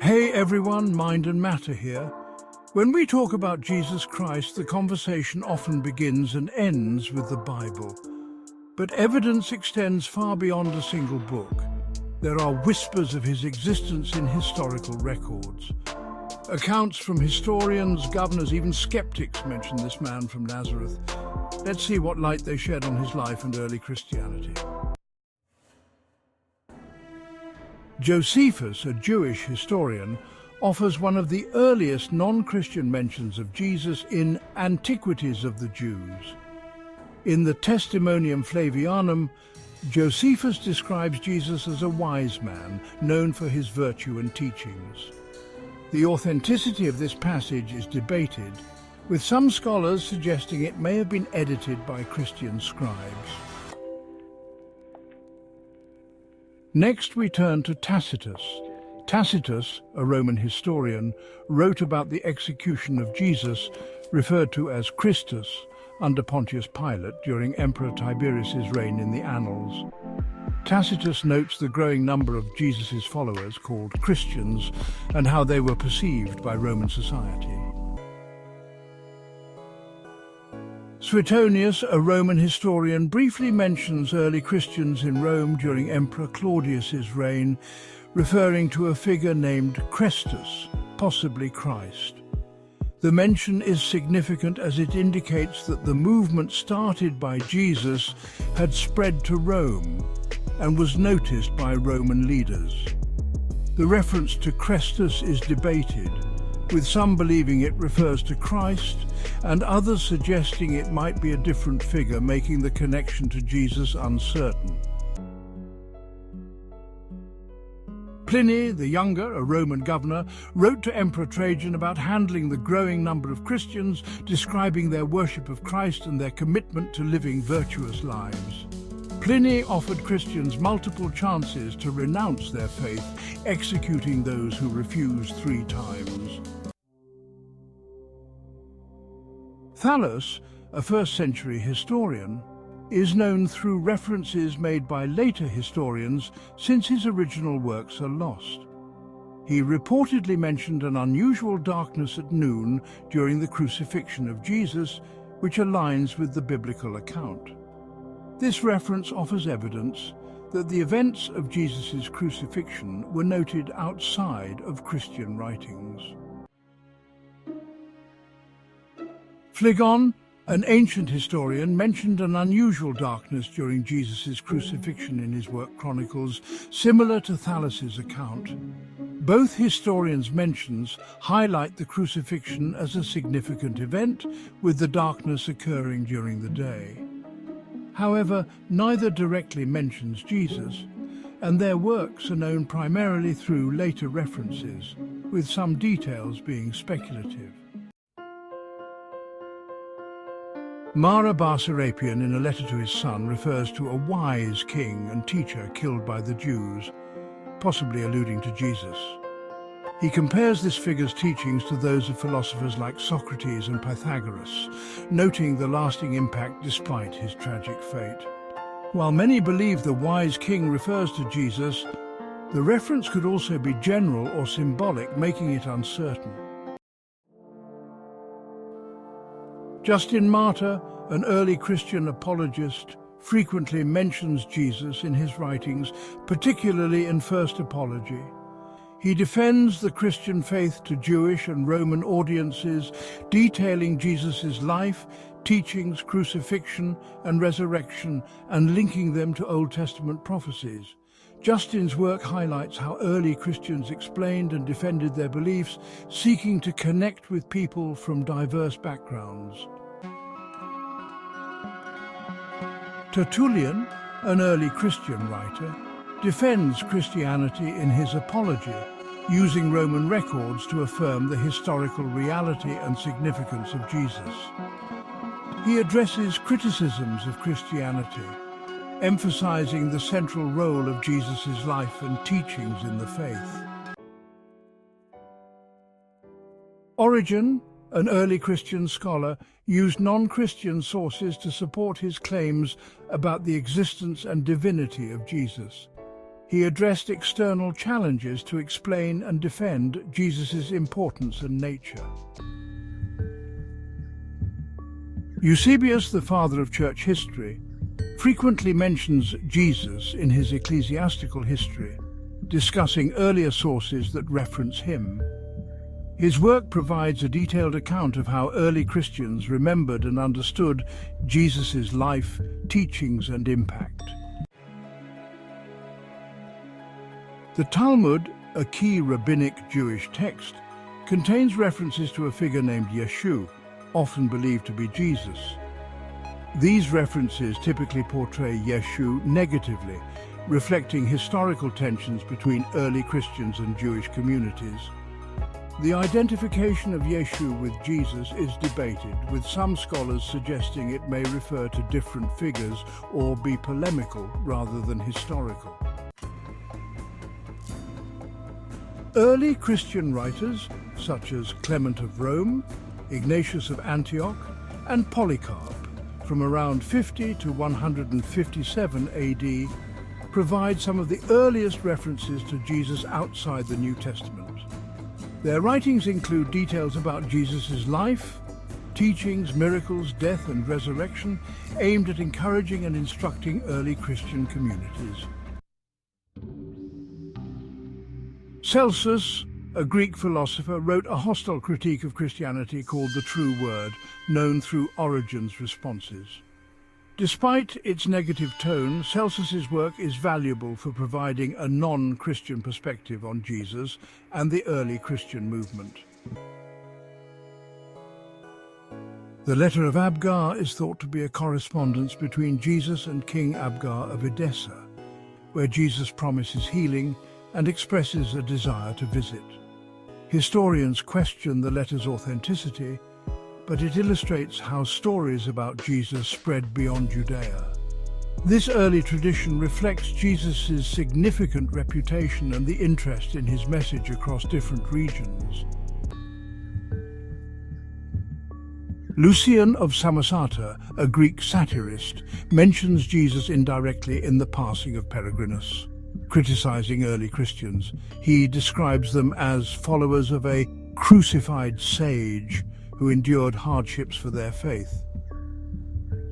Hey everyone, Mind and Matter here. When we talk about Jesus Christ, the conversation often begins and ends with the Bible. But evidence extends far beyond a single book. There are whispers of his existence in historical records. Accounts from historians, governors, even skeptics mention this man from Nazareth. Let's see what light they shed on his life and early Christianity. Josephus, a Jewish historian, offers one of the earliest non-Christian mentions of Jesus in Antiquities of the Jews. In the Testimonium Flavianum, Josephus describes Jesus as a wise man, known for his virtue and teachings. The authenticity of this passage is debated, with some scholars suggesting it may have been edited by Christian scribes. Next we turn to Tacitus. Tacitus, a Roman historian, wrote about the execution of Jesus, referred to as Chrestus, under Pontius Pilate during Emperor Tiberius's reign in the Annals. Tacitus notes the growing number of Jesus' followers, called Christians, and how they were perceived by Roman society. Suetonius, a Roman historian, briefly mentions early Christians in Rome during Emperor Claudius's reign, referring to a figure named Chrestus, possibly Christ. The mention is significant as it indicates that the movement started by Jesus had spread to Rome and was noticed by Roman leaders. The reference to Chrestus is debated, with some believing it refers to Christ and others suggesting it might be a different figure, making the connection to Jesus uncertain. Pliny the Younger, a Roman governor, wrote to Emperor Trajan about handling the growing number of Christians, describing their worship of Christ and their commitment to living virtuous lives. Pliny offered Christians multiple chances to renounce their faith, executing those who refused 3 times. Thallus, a first-century historian, is known through references made by later historians since his original works are lost. He reportedly mentioned an unusual darkness at noon during the crucifixion of Jesus, which aligns with the biblical account. This reference offers evidence that the events of Jesus' crucifixion were noted outside of Christian writings. Phlegon, an ancient historian, mentioned an unusual darkness during Jesus' crucifixion in his work Chronicles, similar to Thallus' account. Both historians' mentions highlight the crucifixion as a significant event, with the darkness occurring during the day. However, neither directly mentions Jesus, and their works are known primarily through later references, with some details being speculative. Mara Bar Serapion, in a letter to his son, refers to a wise king and teacher killed by the Jews, possibly alluding to Jesus. He compares this figure's teachings to those of philosophers like Socrates and Pythagoras, noting the lasting impact despite his tragic fate. While many believe the wise king refers to Jesus, the reference could also be general or symbolic, making it uncertain. Justin Martyr, an early Christian apologist, frequently mentions Jesus in his writings, particularly in First Apology. He defends the Christian faith to Jewish and Roman audiences, detailing Jesus' life, teachings, crucifixion, and resurrection, and linking them to Old Testament prophecies. Justin's work highlights how early Christians explained and defended their beliefs, seeking to connect with people from diverse backgrounds. Tertullian, an early Christian writer, defends Christianity in his Apology, using Roman records to affirm the historical reality and significance of Jesus. He addresses criticisms of Christianity, emphasizing the central role of Jesus' life and teachings in the faith. Origen, an early Christian scholar, used non-Christian sources to support his claims about the existence and divinity of Jesus. He addressed external challenges to explain and defend Jesus' importance and nature. Eusebius, the father of church history, frequently mentions Jesus in his ecclesiastical history, discussing earlier sources that reference him. His work provides a detailed account of how early Christians remembered and understood Jesus' life, teachings, and impact. The Talmud, a key rabbinic Jewish text, contains references to a figure named Yeshu, often believed to be Jesus. These references typically portray Yeshu negatively, reflecting historical tensions between early Christians and Jewish communities. The identification of Yeshu with Jesus is debated, with some scholars suggesting it may refer to different figures or be polemical rather than historical. Early Christian writers, such as Clement of Rome, Ignatius of Antioch, and Polycarp, from around 50 to 157 AD, provide some of the earliest references to Jesus outside the New Testament. Their writings include details about Jesus' life, teachings, miracles, death, and resurrection, aimed at encouraging and instructing early Christian communities. Celsus, a Greek philosopher, wrote a hostile critique of Christianity called The True Word, known through Origen's responses. Despite its negative tone, Celsus's work is valuable for providing a non-Christian perspective on Jesus and the early Christian movement. The letter of Abgar is thought to be a correspondence between Jesus and King Abgar of Edessa, where Jesus promises healing and expresses a desire to visit. Historians question the letter's authenticity, but it illustrates how stories about Jesus spread beyond Judea. This early tradition reflects Jesus' significant reputation and the interest in his message across different regions. Lucian of Samosata, a Greek satirist, mentions Jesus indirectly in the passing of Peregrinus. Criticizing early Christians, he describes them as followers of a crucified sage who endured hardships for their faith.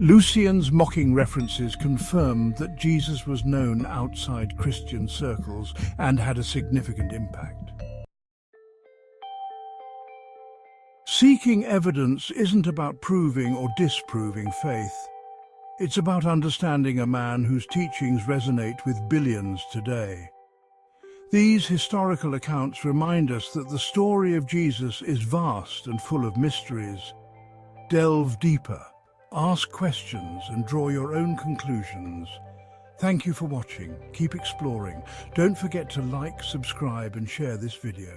Lucian's mocking references confirm that Jesus was known outside Christian circles and had a significant impact. Seeking evidence isn't about proving or disproving faith. It's about understanding a man whose teachings resonate with billions today. These historical accounts remind us that the story of Jesus is vast and full of mysteries. Delve deeper, ask questions, and draw your own conclusions. Thank you for watching. Keep exploring. Don't forget to like, subscribe, and share this video.